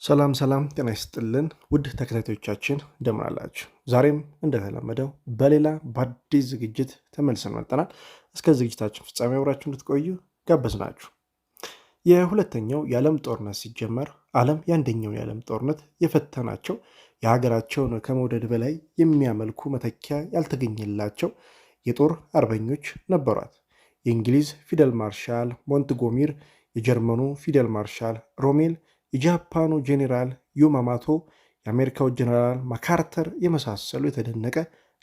ሰላም ጤና ይስጥልን ውድ ተከታታዮቻችን እንደምን አላችሁ? ዛሬም እንደተለመደው በሌላ በአዲስ ዝግጅት ተመልሰን መጥተናል። እስከ ዝግጅታችን ፍጻሜ አብራችሁ እንድትቆዩ ጋበዝናችሁ። የሁለተኛው የዓለም ጦርነት ሲጀመር ዓለም የአንደኛው የዓለም ጦርነት የፈተናቸው የሀገራቸውን ከመውደድ በላይ የሚያመልኩ መተኪያ ያልተገኘላቸው የጦር አርበኞች ነበሯት። የእንግሊዝ ፊደል ማርሻል ሞንትጎሚር፣ የጀርመኑ ፊደል ማርሻል ሮሜል፣ የጃፓኑ ጄኔራል ዩማማቶ፣ የአሜሪካው ጄኔራል ማካርተር የመሳሰሉ የተደነቀ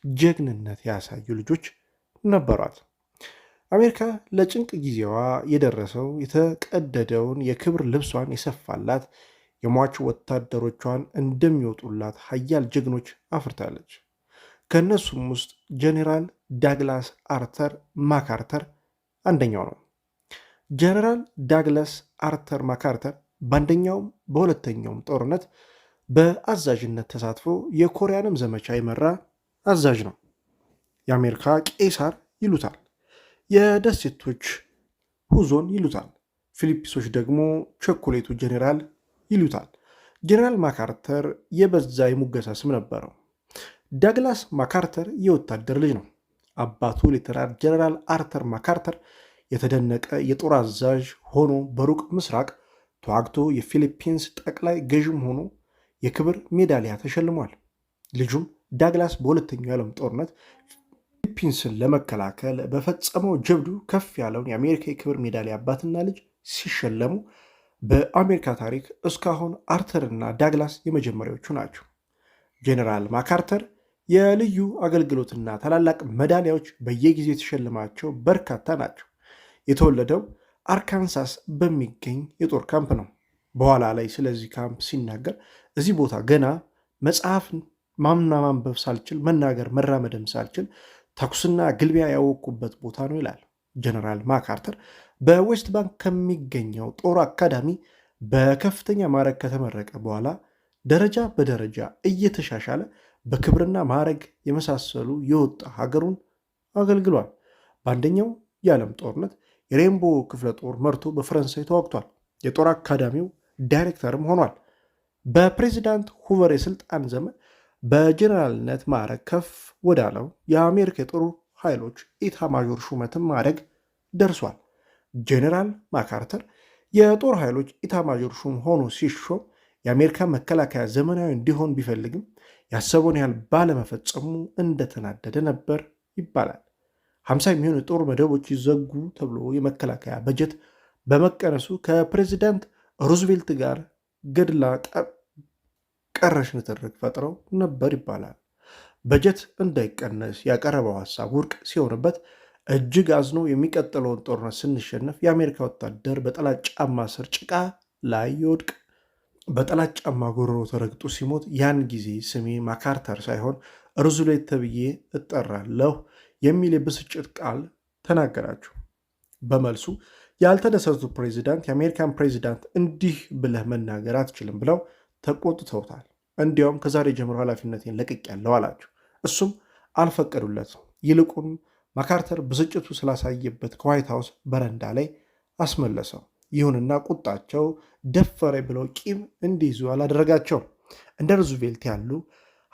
ጀግንነት ያሳዩ ልጆች ነበሯት። አሜሪካ ለጭንቅ ጊዜዋ የደረሰው የተቀደደውን የክብር ልብሷን የሰፋላት የሟች ወታደሮቿን እንደሚወጡላት ሀያል ጀግኖች አፍርታለች። ከእነሱም ውስጥ ጄኔራል ዳግላስ አርተር ማካርተር አንደኛው ነው። ጄኔራል ዳግላስ አርተር ማካርተር በአንደኛውም በሁለተኛውም ጦርነት በአዛዥነት ተሳትፎ የኮሪያንም ዘመቻ የመራ አዛዥ ነው። የአሜሪካ ቄሳር ይሉታል። የደሴቶች ሁዞን ይሉታል። ፊሊፒሶች ደግሞ ቸኮሌቱ ጄኔራል ይሉታል። ጄኔራል ማካርተር የበዛ የሙገሳ ስም ነበረው። ዳግላስ ማካርተር የወታደር ልጅ ነው። አባቱ ሌተናል ጄኔራል አርተር ማካርተር የተደነቀ የጦር አዛዥ ሆኖ በሩቅ ምስራቅ ተዋግቶ የፊሊፒንስ ጠቅላይ ገዥም ሆኖ የክብር ሜዳሊያ ተሸልሟል። ልጁም ዳግላስ በሁለተኛው የዓለም ጦርነት ፊሊፒንስን ለመከላከል በፈጸመው ጀብዱ ከፍ ያለውን የአሜሪካ የክብር ሜዳሊያ አባትና ልጅ ሲሸለሙ በአሜሪካ ታሪክ እስካሁን አርተርና ዳግላስ የመጀመሪያዎቹ ናቸው። ጄኔራል ማካርተር የልዩ አገልግሎትና ታላላቅ ሜዳሊያዎች በየጊዜው የተሸለማቸው በርካታ ናቸው። የተወለደው አርካንሳስ በሚገኝ የጦር ካምፕ ነው። በኋላ ላይ ስለዚህ ካምፕ ሲናገር እዚህ ቦታ ገና መጽሐፍን ማንበብ ሳልችል መናገር መራመድም ሳልችል ተኩስና ግልቢያ ያወቅኩበት ቦታ ነው ይላል። ጀነራል ማካርተር በዌስት ባንክ ከሚገኘው ጦር አካዳሚ በከፍተኛ ማዕረግ ከተመረቀ በኋላ ደረጃ በደረጃ እየተሻሻለ በክብርና ማዕረግ የመሳሰሉ የወጣ ሀገሩን አገልግሏል። በአንደኛው የዓለም ጦርነት የሬንቦ ክፍለ ጦር መርቶ በፈረንሳይ ተዋግቷል። የጦር አካዳሚው ዳይሬክተርም ሆኗል። በፕሬዚዳንት ሁቨር የስልጣን ዘመን በጀነራልነት ማዕረግ ከፍ ወዳለው የአሜሪካ የጦር ኃይሎች ኢታማዦር ሹመትም ማዕረግ ደርሷል። ጄኔራል ማካርተር የጦር ኃይሎች ኢታማዦር ሹም ሆኖ ሲሾም የአሜሪካ መከላከያ ዘመናዊ እንዲሆን ቢፈልግም ያሰበውን ያህል ባለመፈጸሙ እንደተናደደ ነበር ይባላል። 50 የሚሆኑ የጦር መደቦች ይዘጉ ተብሎ የመከላከያ በጀት በመቀነሱ ከፕሬዚዳንት ሩዝቬልት ጋር ገድላ ቀረሽ ንትርክ ፈጥረው ነበር ይባላል። በጀት እንዳይቀነስ ያቀረበው ሀሳብ ውድቅ ሲሆንበት እጅግ አዝኖ የሚቀጥለውን ጦርነት ስንሸነፍ የአሜሪካ ወታደር በጠላት ጫማ ስር ጭቃ ላይ ይወድቅ፣ በጠላት ጫማ ጎሮሮ ተረግጦ ሲሞት ያን ጊዜ ስሜ ማካርተር ሳይሆን ሩዝቬልት ተብዬ እጠራለሁ የሚል የብስጭት ቃል ተናገራችሁ። በመልሱ ያልተደሰቱ ፕሬዚዳንት የአሜሪካን ፕሬዚዳንት እንዲህ ብለህ መናገር አትችልም ብለው ተቆጥተውታል። እንዲያውም ከዛሬ ጀምሮ ኃላፊነቴን ለቅቄያለሁ አላቸው። እሱም አልፈቀዱለትም። ይልቁን ማካርተር ብስጭቱ ስላሳየበት ከዋይት ሃውስ በረንዳ ላይ አስመለሰው። ይሁንና ቁጣቸው ደፈረ ብለው ቂም እንዲይዙ አላደረጋቸውም። እንደ ሩዝቬልት ያሉ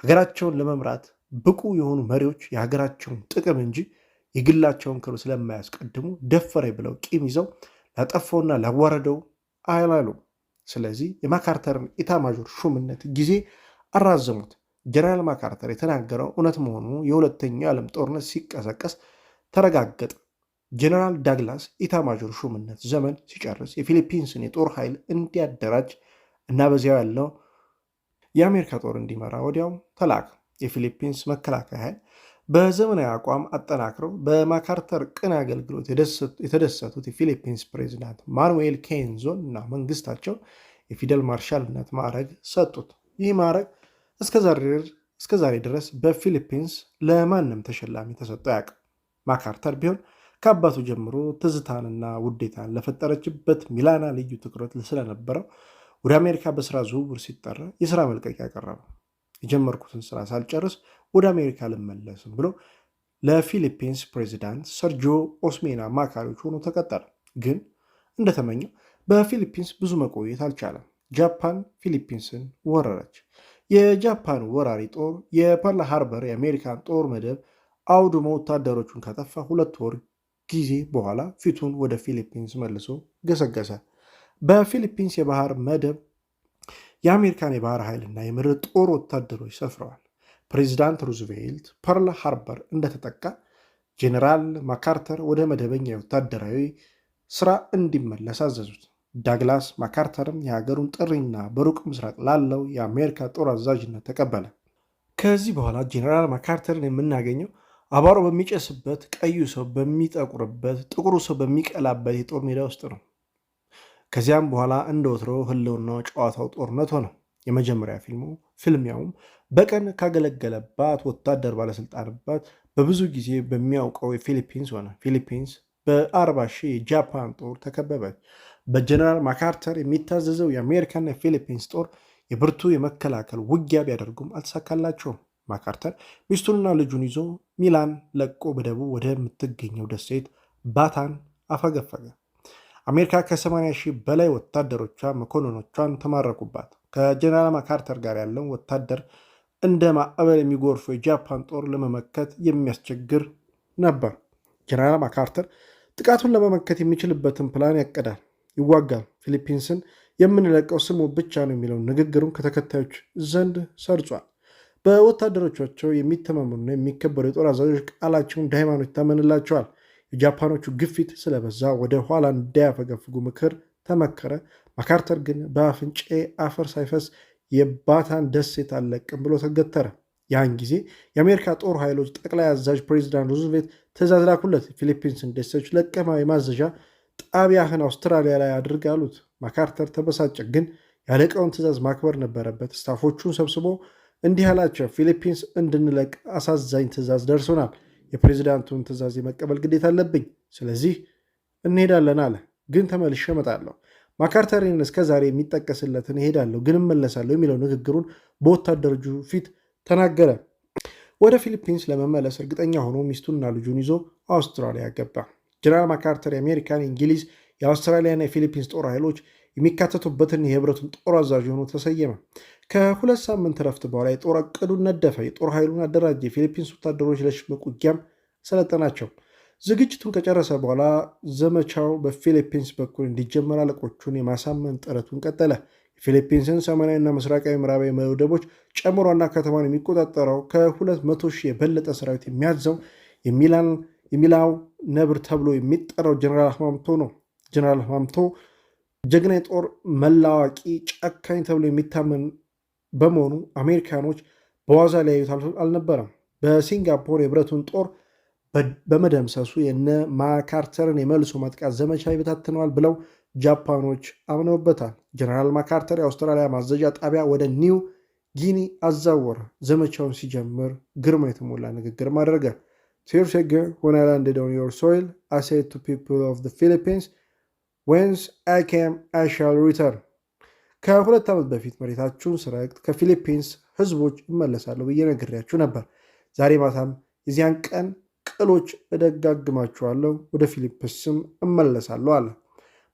ሀገራቸውን ለመምራት ብቁ የሆኑ መሪዎች የሀገራቸውን ጥቅም እንጂ የግላቸውን ክብር ስለማያስቀድሙ ደፈረ ብለው ቂም ይዘው ላጠፋውና ላዋረደው አላሉም። ስለዚህ የማካርተርን ኢታማዦር ሹምነት ጊዜ አራዘሙት። ጀነራል ማካርተር የተናገረው እውነት መሆኑ የሁለተኛው የዓለም ጦርነት ሲቀሰቀስ ተረጋገጠ። ጀነራል ዳግላስ ኢታማዦር ሹምነት ዘመን ሲጨርስ የፊሊፒንስን የጦር ኃይል እንዲያደራጅ እና በዚያው ያለው የአሜሪካ ጦር እንዲመራ ወዲያው ተላከ። የፊሊፒንስ መከላከያ ኃይል በዘመናዊ አቋም አጠናክረው በማካርተር ቅን አገልግሎት የተደሰቱት የፊሊፒንስ ፕሬዚዳንት ማኑዌል ኬንዞን እና መንግስታቸው የፊደል ማርሻልነት ማዕረግ ሰጡት። ይህ ማዕረግ እስከዛሬ ድረስ በፊሊፒንስ ለማንም ተሸላሚ ተሰጥቶ አያውቅም። ማካርተር ቢሆን ከአባቱ ጀምሮ ትዝታንና ውዴታን ለፈጠረችበት ሚላና ልዩ ትኩረት ስለነበረው ወደ አሜሪካ በስራ ዝውውር ሲጠራ የስራ መልቀቂያ ያቀረበ። የጀመርኩትን ስራ ሳልጨርስ ወደ አሜሪካ ልመለስም ብሎ ለፊሊፒንስ ፕሬዚዳንት ሰርጂዮ ኦስሜና አማካሪዎች ሆኖ ተቀጠረ። ግን እንደተመኘው በፊሊፒንስ ብዙ መቆየት አልቻለም። ጃፓን ፊሊፒንስን ወረረች። የጃፓን ወራሪ ጦር የፐርል ሃርበር የአሜሪካን ጦር መደብ አውድሞ ወታደሮቹን ካጠፋ 2 ወር ጊዜ በኋላ ፊቱን ወደ ፊሊፒንስ መልሶ ገሰገሰ። በፊሊፒንስ የባህር መደብ የአሜሪካን የባህር ኃይልና የምድር ጦር ወታደሮች ሰፍረዋል። ፕሬዚዳንት ሩዝቬልት ፐርል ሃርበር እንደተጠቃ ጄኔራል ማካርተር ወደ መደበኛ ወታደራዊ ስራ እንዲመለስ አዘዙት። ዳግላስ ማካርተርም የሀገሩን ጥሪና በሩቅ ምስራቅ ላለው የአሜሪካ ጦር አዛዥነት ተቀበለ። ከዚህ በኋላ ጄኔራል ማካርተርን የምናገኘው አቧራው በሚጨስበት፣ ቀዩ ሰው በሚጠቁርበት፣ ጥቁሩ ሰው በሚቀላበት የጦር ሜዳ ውስጥ ነው። ከዚያም በኋላ እንደ ወትሮ ህልውናው ጨዋታው ጦርነት ሆነ። የመጀመሪያ ፍልሚያውም በቀን ካገለገለባት ወታደር ባለስልጣንባት በብዙ ጊዜ በሚያውቀው የፊሊፒንስ ሆነ። ፊሊፒንስ በ40 ሺህ የጃፓን ጦር ተከበበች። በጀነራል ማካርተር የሚታዘዘው የአሜሪካና የፊሊፒንስ ጦር የብርቱ የመከላከል ውጊያ ቢያደርጉም አልተሳካላቸውም። ማካርተር ሚስቱንና ልጁን ይዞ ሚላን ለቆ በደቡብ ወደምትገኘው ደሴት ባታን አፈገፈገ። አሜሪካ ከ80 ሺህ በላይ ወታደሮቿ መኮንኖቿን ተማረኩባት። ከጀነራል ማካርተር ጋር ያለው ወታደር እንደ ማዕበል የሚጎርፈው የጃፓን ጦር ለመመከት የሚያስቸግር ነበር። ጀነራል ማካርተር ጥቃቱን ለመመከት የሚችልበትን ፕላን ያቀዳል፣ ይዋጋል። ፊሊፒንስን የምንለቀው ስሙ ብቻ ነው የሚለውን ንግግሩን ከተከታዮች ዘንድ ሰርጿል። በወታደሮቻቸው የሚተማመኑና የሚከበሩ የጦር አዛዦች ቃላቸውን እንደ ሃይማኖት ይታመንላቸዋል። የጃፓኖቹ ግፊት ስለበዛ ወደ ኋላ እንዳያፈገፍጉ ምክር ተመከረ። ማካርተር ግን በአፍንጬ አፈር ሳይፈስ የባታን ደሴት አልለቅም ብሎ ተገተረ። ያን ጊዜ የአሜሪካ ጦር ኃይሎች ጠቅላይ አዛዥ ፕሬዚዳንት ሩዝቬልት ትእዛዝ ላኩለት። ፊሊፒንስን ደሴቶች ለቀማ የማዘዣ ጣቢያህን አውስትራሊያ ላይ አድርግ አሉት። ማካርተር ተበሳጨ፣ ግን ያለቃውን ትእዛዝ ማክበር ነበረበት። ስታፎቹን ሰብስቦ እንዲህ አላቸው፣ ፊሊፒንስ እንድንለቅ አሳዛኝ ትእዛዝ ደርሶናል። የፕሬዚዳንቱን ትእዛዝ የመቀበል ግዴታ አለብኝ። ስለዚህ እንሄዳለን አለ። ግን ተመልሼ እመጣለሁ። ማካርተርን እስከዛሬ የሚጠቀስለትን እሄዳለሁ ግን እመለሳለሁ የሚለው ንግግሩን በወታደሮቹ ፊት ተናገረ። ወደ ፊሊፒንስ ለመመለስ እርግጠኛ ሆኖ ሚስቱንና ልጁን ይዞ አውስትራሊያ ገባ። ጀነራል ማካርተር የአሜሪካን፣ የእንግሊዝ፣ የአውስትራሊያና የፊሊፒንስ ጦር ኃይሎች የሚካተቱበትን የህብረቱን ጦር አዛዥ ሆኖ ተሰየመ። ከ2 ሳምንት ረፍት በኋላ የጦር ዕቅዱን ነደፈ። የጦር ኃይሉን አደራጀ። የፊሊፒንስ ወታደሮች ለሽምቅ ውጊያም ሰለጠናቸው። ዝግጅቱን ከጨረሰ በኋላ ዘመቻው በፊሊፒንስ በኩል እንዲጀመር አለቆቹን የማሳመን ጥረቱን ቀጠለ። የፊሊፒንስን ሰሜናዊና ምስራቃዊ ምዕራባዊ ወደቦች ጨምሮ ዋና ከተማን የሚቆጣጠረው ከ200 ሺህ የበለጠ ሰራዊት የሚያዘው የሚላው ነብር ተብሎ የሚጠራው ጀነራል ሃማምቶ ነው። ጀነራል ሃማምቶ ጀግና የጦር መላዋቂ፣ ጨካኝ ተብሎ የሚታመን በመሆኑ አሜሪካኖች በዋዛ ሊያዩት አልነበረም። በሲንጋፖር የብረቱን ጦር በመደምሰሱ የነ ማካርተርን የመልሶ ማጥቃት ዘመቻ ይበታትነዋል ብለው ጃፓኖች አምነውበታል። ጀነራል ማካርተር የአውስትራሊያ ማዘዣ ጣቢያ ወደ ኒው ጊኒ አዛወረ። ዘመቻውን ሲጀምር ግርማ የተሞላ ንግግርም አደረገ። Years ago, when I landed on your soil, I said to people of the Philippines, whence I came, I shall return. ከ2 ዓመት በፊት መሬታችሁን ስረግጥ ከፊሊፒንስ ህዝቦች እመለሳለሁ ብዬ ነግሬያችሁ ነበር። ዛሬ ማታም የዚያን ቀን ቅሎች እደጋግማችኋለሁ፣ ወደ ፊሊፒንስም እመለሳለሁ አለ።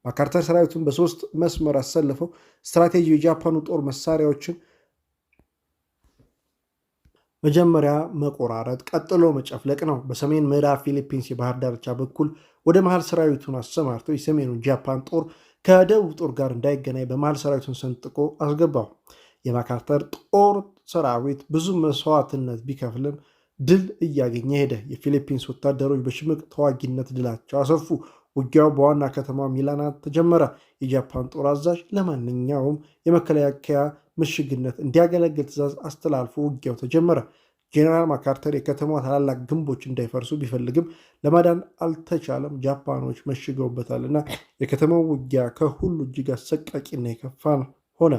ማካርተር ሰራዊቱን በ3 መስመር አሰልፈው ስትራቴጂ የጃፓኑ ጦር መሳሪያዎችን መጀመሪያ መቆራረጥ፣ ቀጥሎ መጨፍለቅ ነው። በሰሜን ምዕራብ ፊሊፒንስ የባህር ዳርቻ በኩል ወደ መሃል ሰራዊቱን አሰማርተው የሰሜኑን ጃፓን ጦር ከደቡብ ጦር ጋር እንዳይገናኝ በመሃል ሰራዊቱን ሰንጥቆ አስገባው። የማካርተር ጦር ሰራዊት ብዙ መስዋዕትነት ቢከፍልም ድል እያገኘ ሄደ። የፊሊፒንስ ወታደሮች በሽምቅ ተዋጊነት ድላቸው አሰፉ። ውጊያው በዋና ከተማ ሚላናት ተጀመረ። የጃፓን ጦር አዛዥ ለማንኛውም የመከላከያ ምሽግነት እንዲያገለግል ትእዛዝ አስተላልፎ ውጊያው ተጀመረ። ጄኔራል ማካርተር የከተማ ታላላቅ ግንቦች እንዳይፈርሱ ቢፈልግም ለማዳን አልተቻለም። ጃፓኖች መሽገውበታልና የከተማው ውጊያ ከሁሉ እጅግ አሰቃቂና የከፋ ሆነ።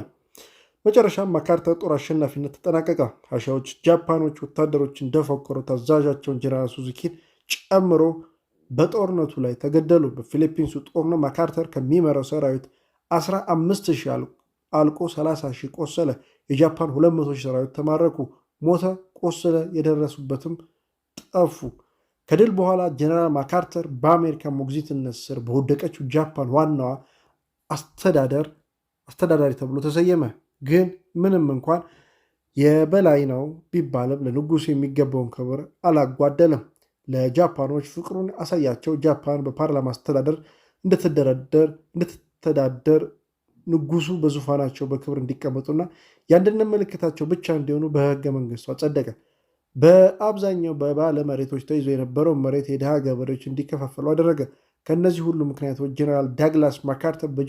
መጨረሻም ማካርተር ጦር አሸናፊነት ተጠናቀቀ። ሀሻዎች ጃፓኖች ወታደሮች እንደፎከሩት አዛዣቸውን ጄኔራል ሱዙኪን ጨምሮ በጦርነቱ ላይ ተገደሉ። በፊሊፒንሱ ጦርነት ማካርተር ከሚመራው ሰራዊት 15,000 አልቆ 30,000 ቆሰለ። የጃፓን 200,000 ሰራዊት ተማረኩ፣ ሞተ፣ ቆሰለ፣ የደረሱበትም ጠፉ። ከድል በኋላ ጀነራል ማካርተር በአሜሪካ ሞግዚትነት ስር በወደቀችው ጃፓን ዋናዋ አስተዳደር አስተዳዳሪ ተብሎ ተሰየመ። ግን ምንም እንኳን የበላይ ነው ቢባልም ለንጉሱ የሚገባውን ክብር አላጓደለም። ለጃፓኖች ፍቅሩን አሳያቸው። ጃፓን በፓርላማ አስተዳደር እንድትተዳደር ንጉሱ በዙፋናቸው በክብር እንዲቀመጡና የአንድነት ምልክታቸው ብቻ እንዲሆኑ በህገ መንግስቱ አጸደቀ። በአብዛኛው በባለ መሬቶች ተይዞ የነበረው መሬት የድሃ ገበሬዎች እንዲከፋፈሉ አደረገ። ከእነዚህ ሁሉ ምክንያቶች ጀነራል ዳግላስ ማካርተር